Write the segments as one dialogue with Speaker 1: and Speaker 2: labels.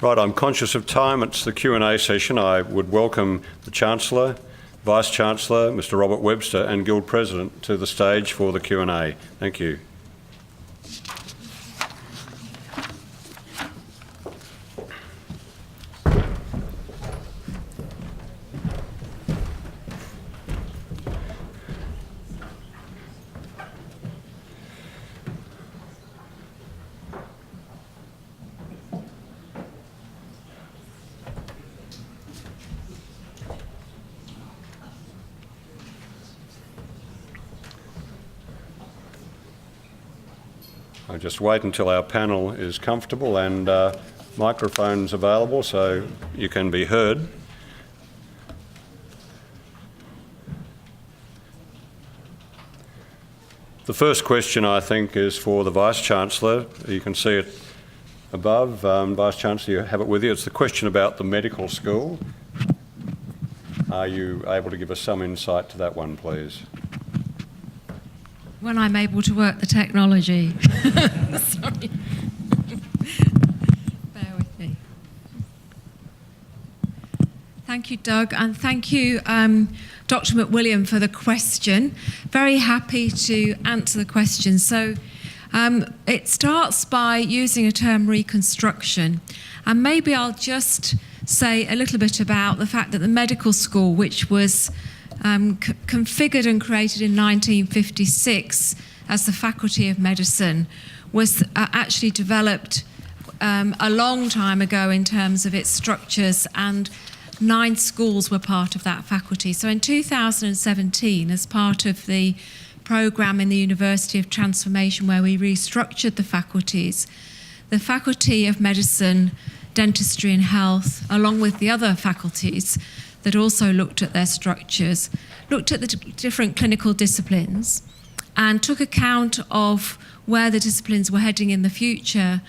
Speaker 1: Right, I'm conscious of time. It's the Q&A session. I would welcome the Chancellor, Vice-Chancellor, Mr Robert Webster and Guild President to the stage for the Q&A. Thank you. I'll just wait until our panel is comfortable and microphones available so you can be heard. The first question, I think, is for the Vice-Chancellor. You can see it above. Vice-Chancellor, you have it with you. It's the question about the medical school. Are you able to give us some insight to that one, please?
Speaker 2: When I'm able to work the technology. Sorry. Bear with me. Thank you, Doug, and thank you, Dr. McWilliam, for the question. Very happy to answer the question. So it starts by using a term reconstruction, and maybe I'll just say a little bit about the fact that the medical school, which was configured and created in 1956 as the Faculty of Medicine, was actually developed a long time ago in terms of its structures, and 9 schools were part of that faculty. So in 2017, as part of the programme in the University of Transformation where we restructured the faculties, the Faculty of Medicine, Dentistry and Health, along with the other faculties that also looked at their structures, looked at the different clinical disciplines and took account of where the disciplines were heading in the future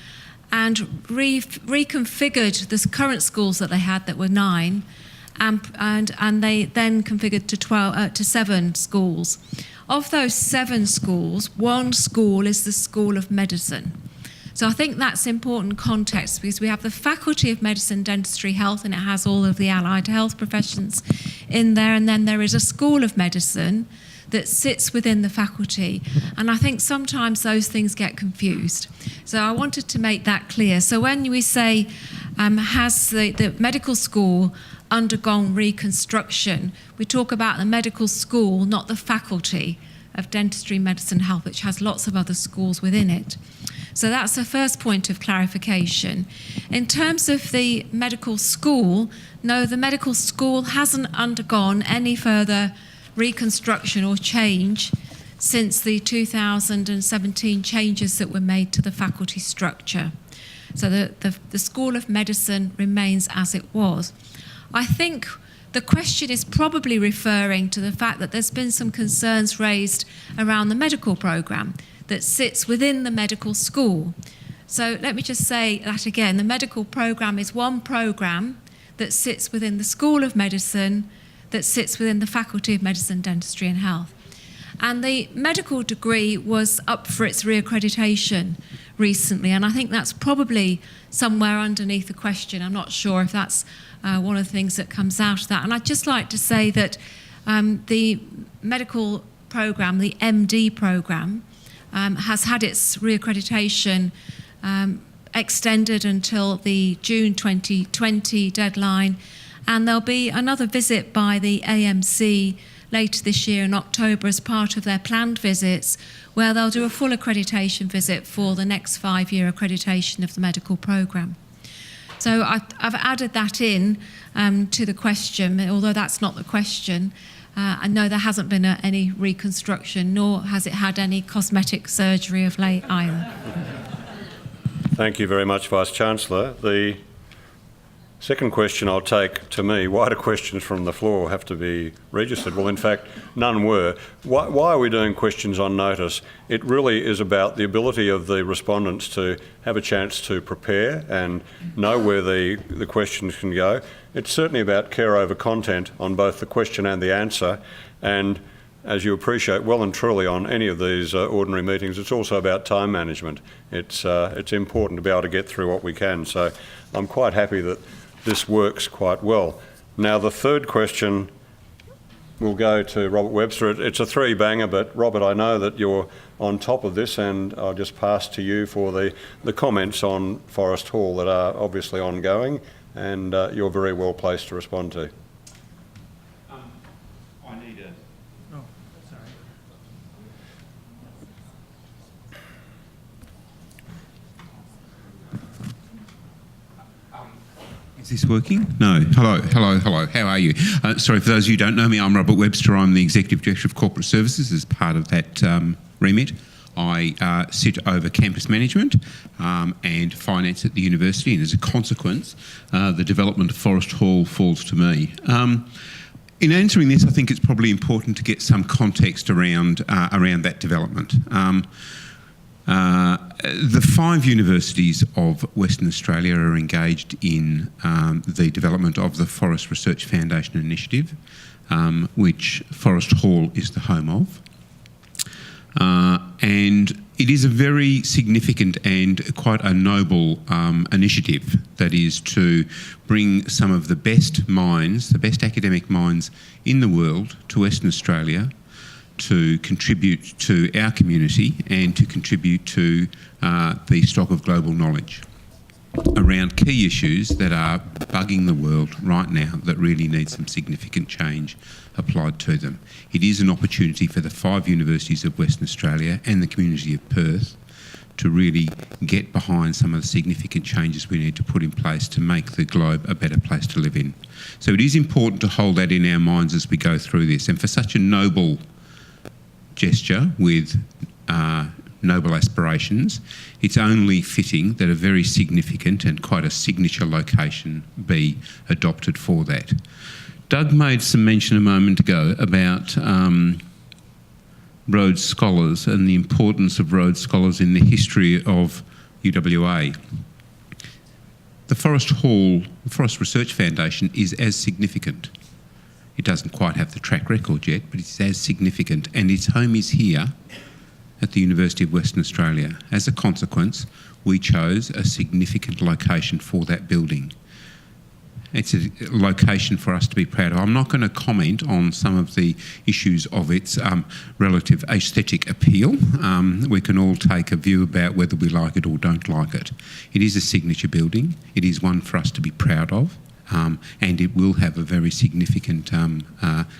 Speaker 2: and reconfigured the current schools that they had that were 9 and they then configured to 7 schools. Of those 7 schools, 1 school is the School of Medicine. So I think that's important context because we have the Faculty of Medicine, Dentistry, Health, and it has all of the allied health professions in there. And then there is a School of Medicine that sits within the faculty. And I think sometimes those things get confused. So I wanted to make that clear. So when we say, has the medical school undergone reconstruction, we talk about the medical school, not the Faculty of Dentistry, Medicine, Health, which has lots of other schools within it. So that's the first point of clarification. In terms of the medical school, no, the medical school hasn't undergone any further reconstruction or change since the 2017 changes that were made to the faculty structure. So the School of Medicine remains as it was. I think the question is probably referring to the fact that there's been some concerns raised around the medical programme that sits within the medical school. So let me just say that again. The medical programme is one programme that sits within the School of Medicine, that sits within the Faculty of Medicine, Dentistry and Health. And the medical degree was up for its reaccreditation recently, and I think that's probably somewhere underneath the question. I'm not sure if that's one of the things that comes out of that. And I'd just like to say that the medical programme, the MD programme, has had its reaccreditation extended until the June 2020 deadline, and there'll be another visit by the AMC later this year in October as part of their planned visits, where they'll do a full accreditation visit for the next 5-year accreditation of the medical programme. So I've added that in to the question, although that's not the question. And no, there hasn't been any reconstruction, nor has it had any cosmetic surgery of late either.
Speaker 1: Thank you very much, Vice-Chancellor. The second question I'll take to me, why do questions from the floor have to be registered? Well, in fact, none were. Why are we doing questions on notice? It really is about the ability of the respondents to have a chance to prepare and know where the questions can go. It's certainly about care over content on both the question and the answer, and as you appreciate well and truly on any of these ordinary meetings, it's also about time management. It's important to be able to get through what we can. So I'm quite happy that this works quite well. Now, the third question will go to Robert Webster. It's a three-banger, but Robert, I know that you're on top of this, and I'll just pass to you for the comments on Forest Hall that are obviously ongoing, and you're very well placed to respond to.
Speaker 3: I need a... Oh, sorry. Is this working? No. Hello. How are you? Sorry, for those of you who don't know me, I'm Robert Webster. I'm the Executive Director of Corporate Services. As part of that remit, I sit over campus management and finance at the university, and as a consequence, the development of Forest Hall falls to me. In answering this, I think it's probably important to get some context around that development. The 5 universities of Western Australia are engaged in the development of the Forest Research Foundation initiative, which Forest Hall is the home of. And it is a very significant and quite a noble initiative, that is to bring some of the best minds, the best academic minds in the world to Western Australia to contribute to our community and to contribute to the stock of global knowledge around key issues that are bugging the world right now that really need some significant change applied to them. It is an opportunity for the 5 universities of Western Australia and the community of Perth to really get behind some of the significant changes we need to put in place to make the globe a better place to live in. So it is important to hold that in our minds as we go through this. And for such a noble gesture with noble aspirations, it's only fitting that a very significant and quite a signature location be adopted for that. Doug made some mention a moment ago about Rhodes Scholars and the importance of Rhodes Scholars in the history of UWA. The Forest Hall, the Forest Research Foundation, is as significant. It doesn't quite have the track record yet, but it's as significant, and its home is here at the University of Western Australia. As a consequence, we chose a significant location for that building. It's a location for us to be proud of. I'm not going to comment on some of the issues of its relative aesthetic appeal. We can all take a view about whether we like it or don't like it. It is a signature building. It is one for us to be proud of. And it will have a very significant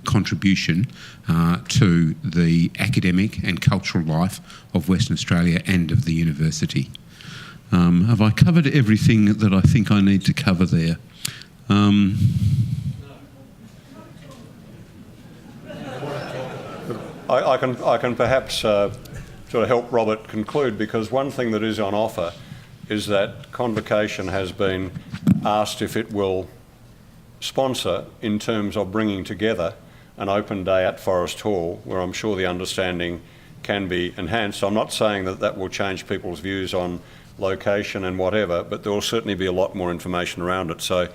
Speaker 3: contribution to the academic and cultural life of Western Australia and of the university. Have I covered everything that I think I need to cover there?
Speaker 1: I can perhaps sort of help Robert conclude, because one thing that is on offer is that Convocation has been asked if it will sponsor in terms of bringing together an open day at Forest Hall, where I'm sure the understanding can be enhanced. I'm not saying that that will change people's views on location and whatever, but there will certainly be a lot more information around it. So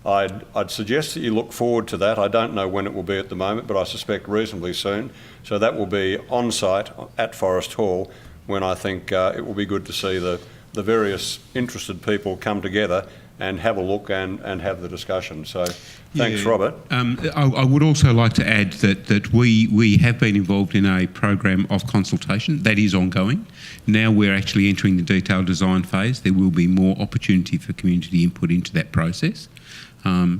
Speaker 1: I'd suggest that you look forward to that. I don't know when it will be at the moment, but I suspect reasonably soon. So that will be on site at Forest Hall, when I think it will be good to see the various interested people come together and have a look and have the discussion. So thanks, Robert.
Speaker 3: I would also like to add that we have been involved in a program of consultation that is ongoing. Now we're actually entering the detailed design phase. There will be more opportunity for community input into that process.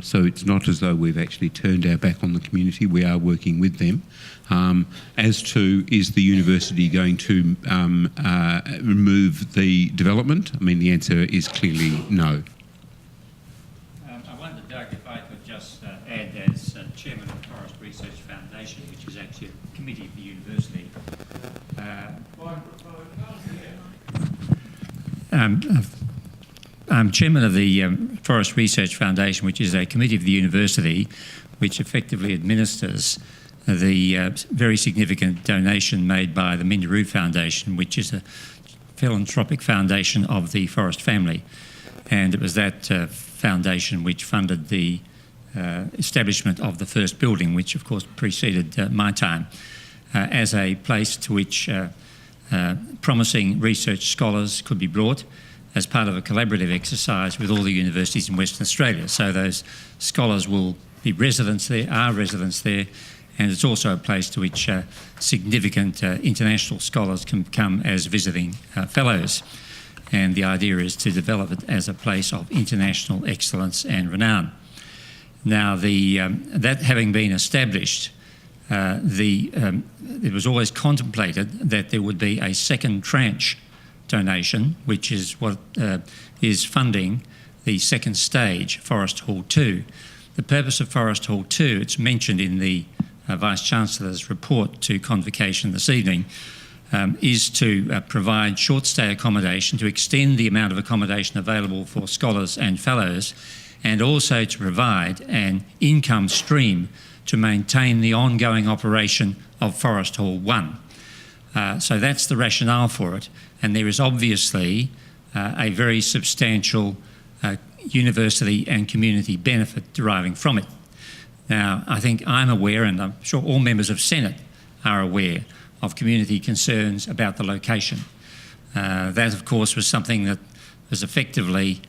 Speaker 3: So it's not as though we've actually turned our back on the community. We are working with them. As to, is the university going to remove the development? I mean, the answer is clearly no.
Speaker 4: I wonder, Doug, if I could just add, as Chairman of the Forest Research Foundation, which is actually a committee of the university, I'm Chairman of the Forest Research Foundation, which is a committee of the university which effectively administers the very significant donation made by the Minderoo Foundation, which is a philanthropic foundation of the Forest family. And it was that foundation which funded the establishment of the first building, which of course preceded my time. as a place to which promising research scholars could be brought as part of a collaborative exercise with all the universities in Western Australia. So those scholars will be residents there, are residents there, and it's also a place to which significant international scholars can come as visiting fellows. And the idea is to develop it as a place of international excellence and renown. Now, that having been established, it was always contemplated that there would be a second tranche donation, which is what is funding the second stage, Forest Hall 2. The purpose of Forest Hall 2, it's mentioned in the Vice-Chancellor's report to Convocation this evening, is to provide short-stay accommodation, to extend the amount of accommodation available for scholars and fellows, and also to provide an income stream to maintain the ongoing operation of Forest Hall 1. So that's the rationale for it, and there is obviously a very substantial university and community benefit deriving from it. Now, I think I'm aware, and I'm sure all members of Senate are aware, of community concerns about the location. That, of course, was something that was effectively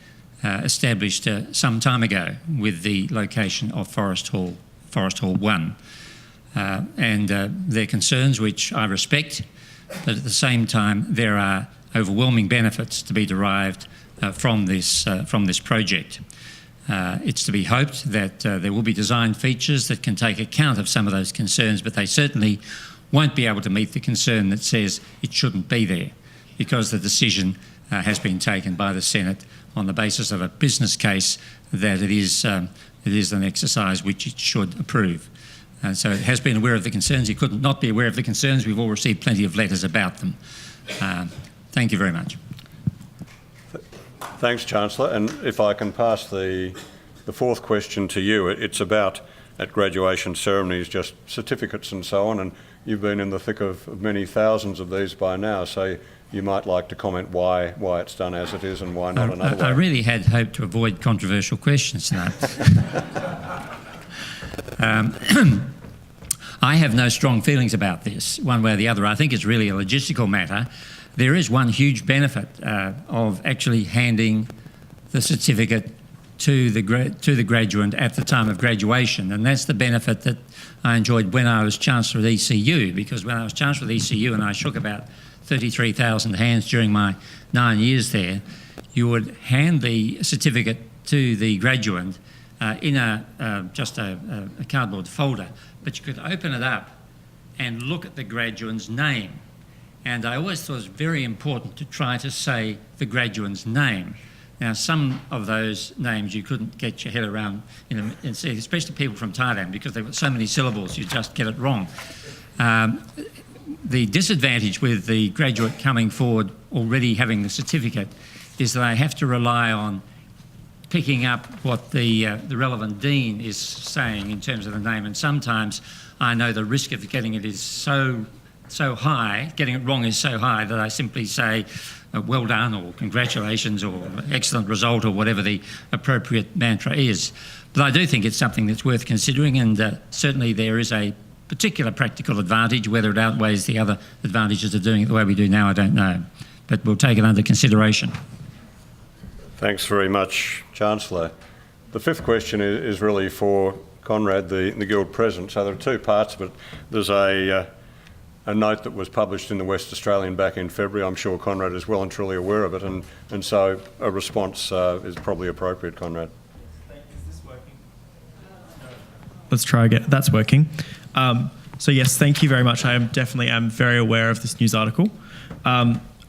Speaker 4: established some time ago with the location of Forest Hall 1. And their concerns, which I respect, but at the same time there are overwhelming benefits to be derived from this project. It's to be hoped that there will be design features that can take account of some of those concerns, but they certainly won't be able to meet the concern that says it shouldn't be there, because the decision has been taken by the Senate on the basis of a business case that it is an exercise which it should approve. So it has been aware of the concerns. It couldn't not be aware of the concerns. We've all received plenty of letters about them. Thank you very much.
Speaker 1: Thanks, Chancellor. And if I can pass the fourth question to you, it's about, at graduation ceremonies, just certificates and so on, and you've been in the thick of many thousands of these by now, so you might like to comment why it's done as it is and why not another way.
Speaker 4: I really had hoped to avoid controversial questions tonight. I have no strong feelings about this, one way or the other. I think it's really a logistical matter. There is one huge benefit of actually handing the certificate to the graduate at the time of graduation, and that's the benefit that I enjoyed when I was Chancellor at ECU, because when I was Chancellor at ECU and I shook about 33,000 hands during my 9 years there, you would hand the certificate to the graduate in just a cardboard folder, but you could open it up and look at the graduate's name. And I always thought it was very important to try to say the graduate's name. Now, some of those names you couldn't get your head around, and see, especially people from Thailand, because they've got so many syllables, you just get it wrong. The disadvantage with the graduate coming forward already having the certificate is that they have to rely on picking up what the relevant dean is saying in terms of the name, and sometimes I know the risk of getting it is so high, getting it wrong is so high that I simply say, well done, or congratulations, or excellent result, or whatever the appropriate mantra is. But I do think it's something that's worth considering, and certainly there is a particular practical advantage. Whether it outweighs the other advantages of doing it the way we do now, I don't know. But we'll take it under consideration.
Speaker 1: Thanks very much, Chancellor. The fifth question is really for Conrad, the Guild President. So there are two parts of it. There's a note that was published in the West Australian back in February. I'm sure Conrad is well and truly aware of it, and so a response is probably appropriate, Conrad.
Speaker 5: Is this working? Let's try again. That's working. So yes, thank you very much. I am very aware of this news article.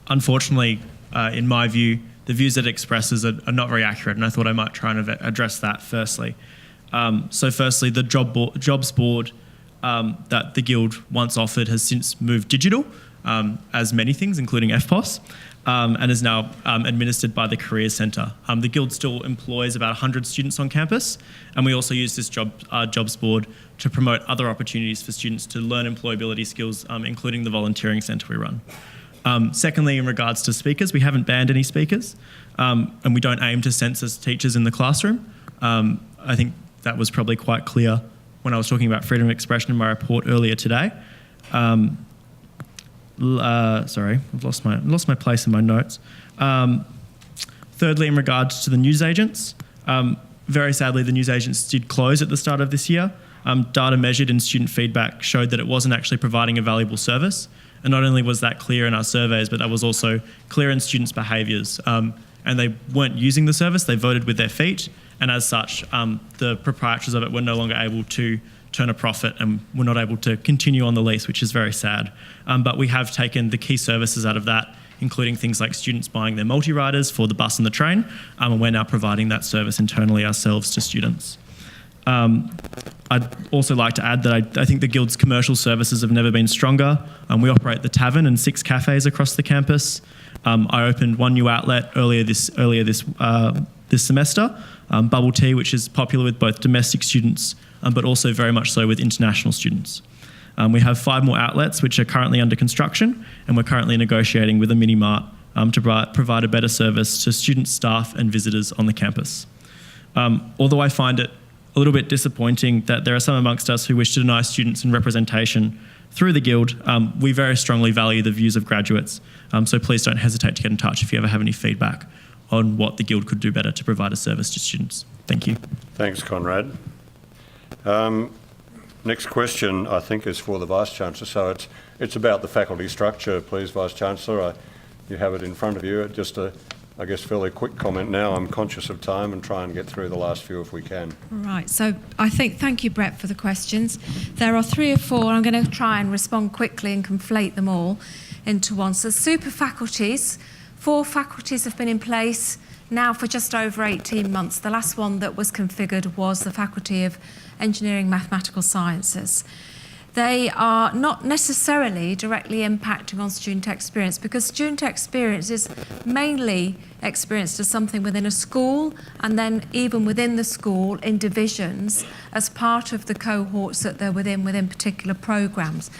Speaker 5: Unfortunately, in my view, the views that it expresses are not very accurate, and I thought I might try and address that firstly. So firstly, the jobs board that the Guild once offered has since moved digital, as many things, including FPOS, and is now administered by the Careers Centre. The Guild still employs about 100 students on campus, and we also use this jobs board to promote other opportunities for students to learn employability skills, including the volunteering centre we run. Secondly, in regards to speakers, we haven't banned any speakers, and we don't aim to censor teachers in the classroom. I think that was probably quite clear when I was talking about freedom of expression in my report earlier today. Sorry, I've lost my place in my notes. Thirdly, in regards to the newsagents, very sadly, the newsagents did close at the start of this year. Data measured in student feedback showed that it wasn't actually providing a valuable service. And not only was that clear in our surveys, but that was also clear in students' behaviours. And they weren't using the service, they voted with their feet. And as such, the proprietaries of it were no longer able to turn a profit and were not able to continue on the lease, which is very sad. But we have taken the key services out of that, including things like students buying their multi-riders for the bus and the train, and we're now providing that service internally ourselves to students. I'd also like to add that I think the Guild's commercial services have never been stronger. We operate the tavern and 6 cafes across the campus. I opened one new outlet earlier this semester, Bubble Tea, which is popular with both domestic students, but also very much so with international students. We have 5 more outlets which are currently under construction, and we're currently negotiating with a mini-mart to provide a better service to students, staff and visitors on the campus. Although I find it a little bit disappointing that there are some amongst us who wish to deny students in representation through the Guild, we very strongly value the views of graduates, so please don't hesitate to get in touch if you ever have any feedback on what the Guild could do better to provide a service to students. Thank you.
Speaker 1: Thanks, Conrad. Next question, I think, is for the Vice-Chancellor. So it's about the faculty structure, please, Vice-Chancellor. You have it in front of you. Just a, I guess, fairly quick comment now. I'm conscious of time and try and get through the last few if we can.
Speaker 2: Right, so I think, thank you, Brett, for the questions. There are 3 or 4, and I'm going to try and respond quickly and conflate them all into one. So super faculties, 4 faculties have been in place now for just over 18 months. The last one that was configured was the Faculty of Engineering Mathematical Sciences. They are not necessarily directly impacting on student experience, because student experience is mainly experienced as something within a school, and then even within the school in divisions as part of the cohorts that they're within particular programmes.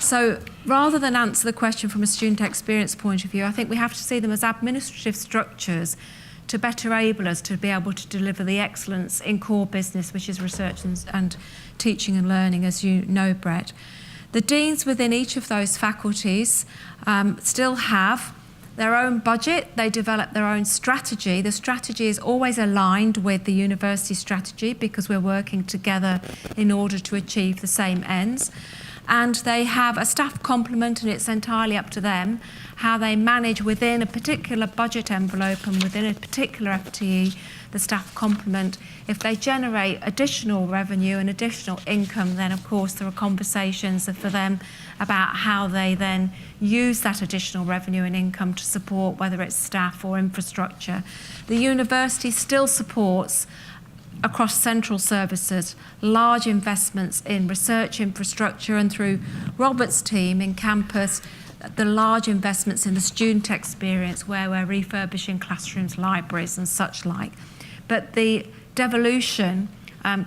Speaker 2: So rather than answer the question from a student experience point of view, I think we have to see them as administrative structures to better enable us to be able to deliver the excellence in core business, which is research and teaching and learning, as you know, Brett. The deans within each of those faculties still have their own budget. They develop their own strategy. The strategy is always aligned with the university strategy because we're working together in order to achieve the same ends. And they have a staff complement, and it's entirely up to them how they manage within a particular budget envelope and within a particular FTE, the staff complement. If they generate additional revenue and additional income, then of course there are conversations for them about how they then use that additional revenue and income to support whether it's staff or infrastructure. The university still supports across central services, large investments in research infrastructure, and through Robert's team in campus, the large investments in the student experience where we're refurbishing classrooms, libraries and such like. But the devolution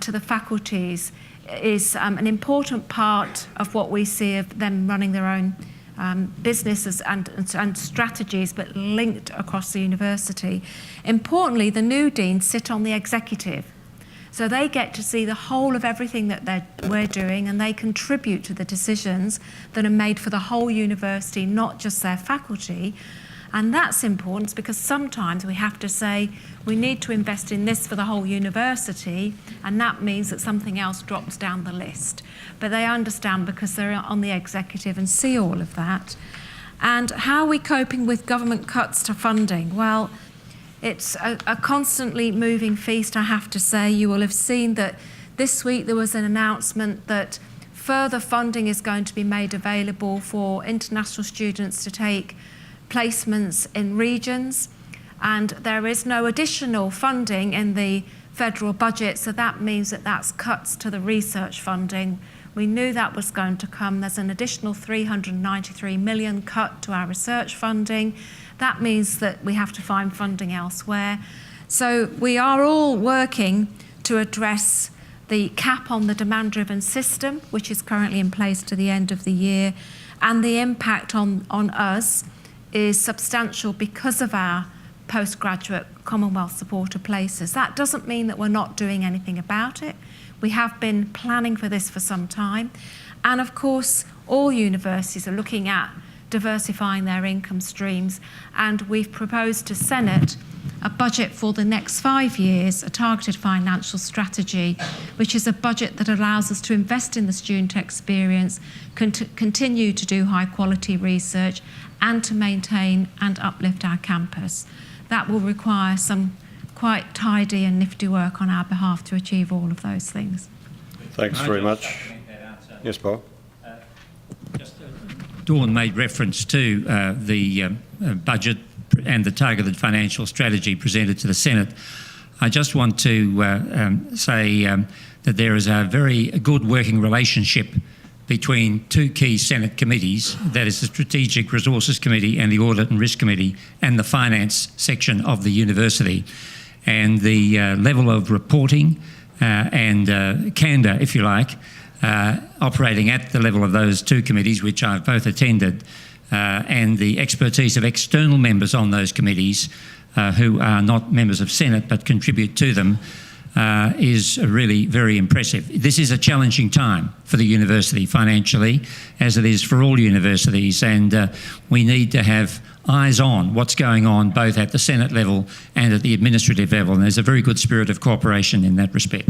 Speaker 2: to the faculties is an important part of what we see of them running their own businesses and strategies, but linked across the university. Importantly, the new deans sit on the executive. So they get to see the whole of everything that we're doing, and they contribute to the decisions that are made for the whole university, not just their faculty. And that's important because sometimes we have to say we need to invest in this for the whole university, and that means that something else drops down the list. But they understand because they're on the executive and see all of that. And how are we coping with government cuts to funding? Well, it's a constantly moving feast, I have to say. You will have seen that this week there was an announcement that further funding is going to be made available for international students to take placements in regions, and there is no additional funding in the federal budget, so that means that that's cuts to the research funding. We knew that was going to come. There's an additional 393 million cut to our research funding. That means that we have to find funding elsewhere. So we are all working to address the cap on the demand-driven system, which is currently in place to the end of the year, and the impact on us is substantial because of our postgraduate Commonwealth supporter places. That doesn't mean that we're not doing anything about it. We have been planning for this for some time. And of course, all universities are looking at diversifying their income streams, and we've proposed to Senate a budget for the next 5 years, a targeted financial strategy, which is a budget that allows us to invest in the student experience, continue to do high quality research, and to maintain and uplift our campus. That will require some quite tidy and nifty work on our behalf to achieve all of those things.
Speaker 1: Thanks very much. Yes, Bob.
Speaker 4: Dawn made reference to the budget and the targeted financial strategy presented to the Senate. I just want to say that there is a very good working relationship between two key Senate committees, that is the Strategic Resources Committee and the Audit and Risk Committee, and the Finance section of the university. And the level of reporting and candour, if you like, operating at the level of those two committees, which I've both attended, and the expertise of external members on those committees who are not members of Senate but contribute to them, is really very impressive. This is a challenging time for the university financially, as it is for all universities, and we need to have eyes on what's going on both at the Senate level and at the administrative level, and there's a very good spirit of cooperation in that respect.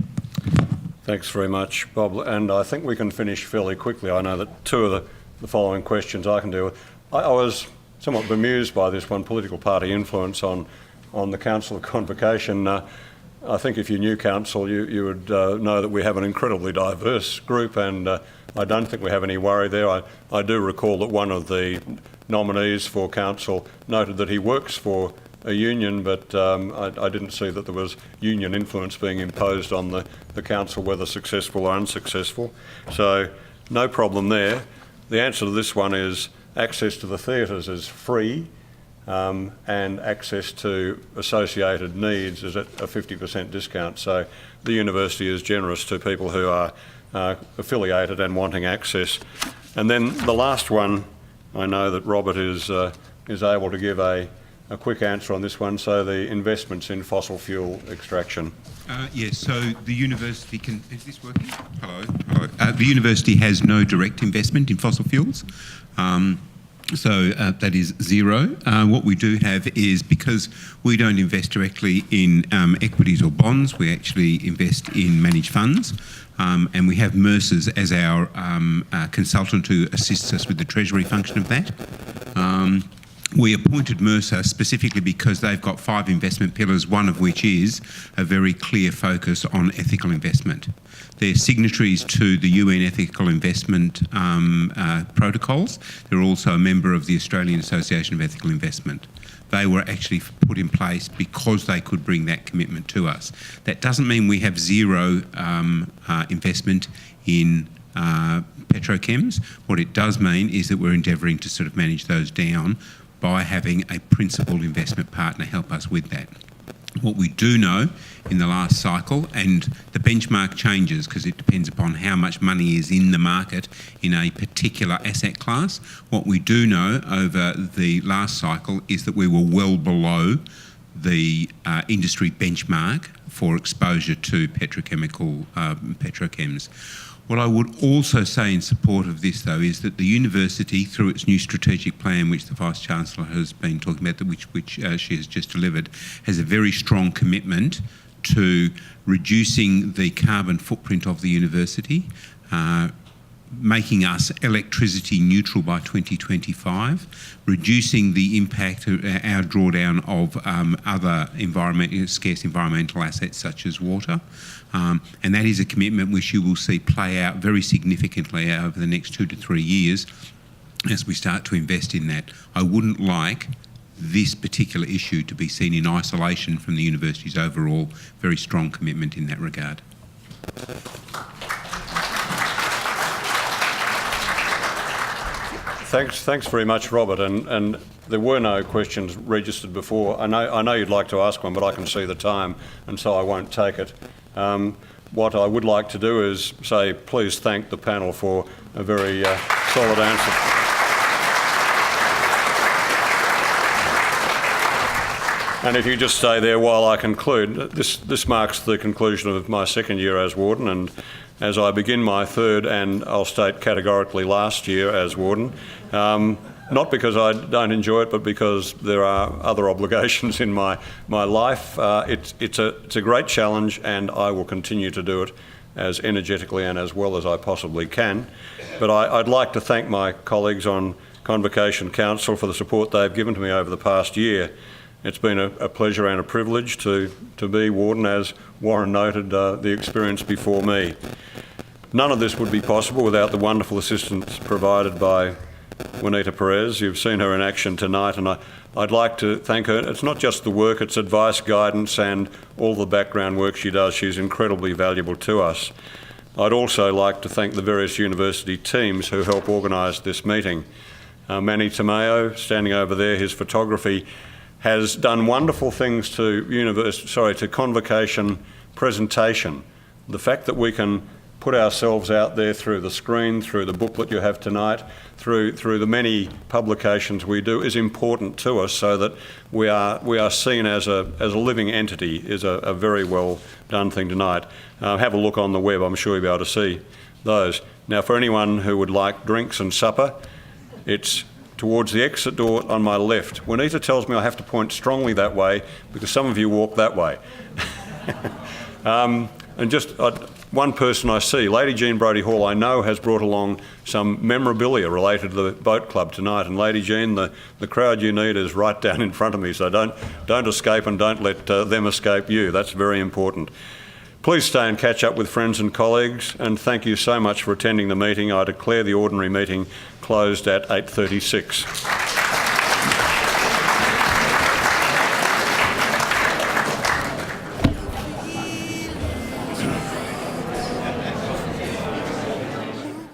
Speaker 1: Thanks very much, Bob. And I think we can finish fairly quickly. I know that two of the following questions I can deal with. I was somewhat bemused by this one, political party influence on the Council of Convocation. I think if you knew Council, you would know that we have an incredibly diverse group, and I don't think we have any worry there. I do recall that one of the nominees for Council noted that he works for a union, but I didn't see that there was union influence being imposed on the Council, whether successful or unsuccessful. So no problem there. The answer to this one is access to the theatres is free, and access to associated needs is at a 50% discount. So the university is generous to people who are affiliated and wanting access. And then the last one, I know that Robert is able to give a quick answer on this one. So the investments in fossil fuel extraction.
Speaker 3: Yes, so the university can... Is this working? Hello. The university has no direct investment in fossil fuels. So that is zero. What we do have is, because we don't invest directly in equities or bonds, we actually invest in managed funds, and we have Mercer's as our consultant who assists us with the treasury function of that. We appointed Mercer specifically because they've got 5 investment pillars, one of which is a very clear focus on ethical investment. They're signatories to the UN Ethical Investment protocols. They're also a member of the Australian Association of Ethical Investment. They were actually put in place because they could bring that commitment to us. That doesn't mean we have zero investment in petrochems. What it does mean is that we're endeavouring to sort of manage those down by having a principal investment partner help us with that. What we do know in the last cycle, and the benchmark changes because it depends upon how much money is in the market in a particular asset class. What we do know over the last cycle is that we were well below the industry benchmark for exposure to petrochems. What I would also say in support of this, though, is that the university, through its new strategic plan, which the Vice-Chancellor has been talking about, which she has just delivered, has a very strong commitment to reducing the carbon footprint of the university, making us electricity neutral by 2025, reducing the impact of our drawdown of other scarce environmental assets such as water. And that is a commitment which you will see play out very significantly over the next 2 to 3 years as we start to invest in that. I wouldn't like this particular issue to be seen in isolation from the university's overall very strong commitment in that regard.
Speaker 1: Thanks very much, Robert. And there were no questions registered before. I know you'd like to ask one, but I can see the time, and so I won't take it. What I would like to do is say, please thank the panel for a very solid answer. And if you just stay there while I conclude, this marks the conclusion of my second year as warden, and as I begin my third, and I'll state categorically last year as warden, not because I don't enjoy it, but because there are other obligations in my life. It's a great challenge, and I will continue to do it as energetically and as well as I possibly can. But I'd like to thank my colleagues on Convocation Council for the support they've given to me over the past year. It's been a pleasure and a privilege to be warden, as Warren noted, the experience before me. None of this would be possible without the wonderful assistance provided by Juanita Perez. You've seen her in action tonight, and I'd like to thank her. It's not just the work, it's advice, guidance, and all the background work she does. She's incredibly valuable to us. I'd also like to thank the various university teams who help organise this meeting. Manny Tomeo, standing over there, his photography, has done wonderful things to Convocation presentation. The fact that we can put ourselves out there through the screen, through the booklet you have tonight, through the many publications we do is important to us, so that we are seen as a living entity is a very well done thing tonight. Have a look on the web, I'm sure you'll be able to see those. Now, for anyone who would like drinks and supper, it's towards the exit door on my left. Juanita tells me I have to point strongly that way because some of you walk that way. And just one person I see, Lady Jean Brodie Hall, I know has brought along some memorabilia related to the boat club tonight. And Lady Jean, the crowd you need is right down in front of me, so don't escape and don't let them escape you. That's very important. Please stay and catch up with friends and colleagues, and thank you so much for attending the meeting. I declare the ordinary meeting closed at 8:36.